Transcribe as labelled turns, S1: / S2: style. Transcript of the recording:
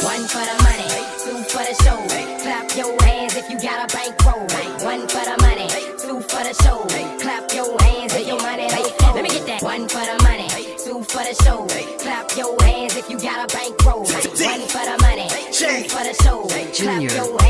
S1: One for the money, two for the show. Clap your hands if you got a bankroll. One for the money, two for the show. Clap your hands if your money like four. Let me get that. One for the money, two for the show. Clap your hands if you got a bankroll. One for the money, two for the show. Clap your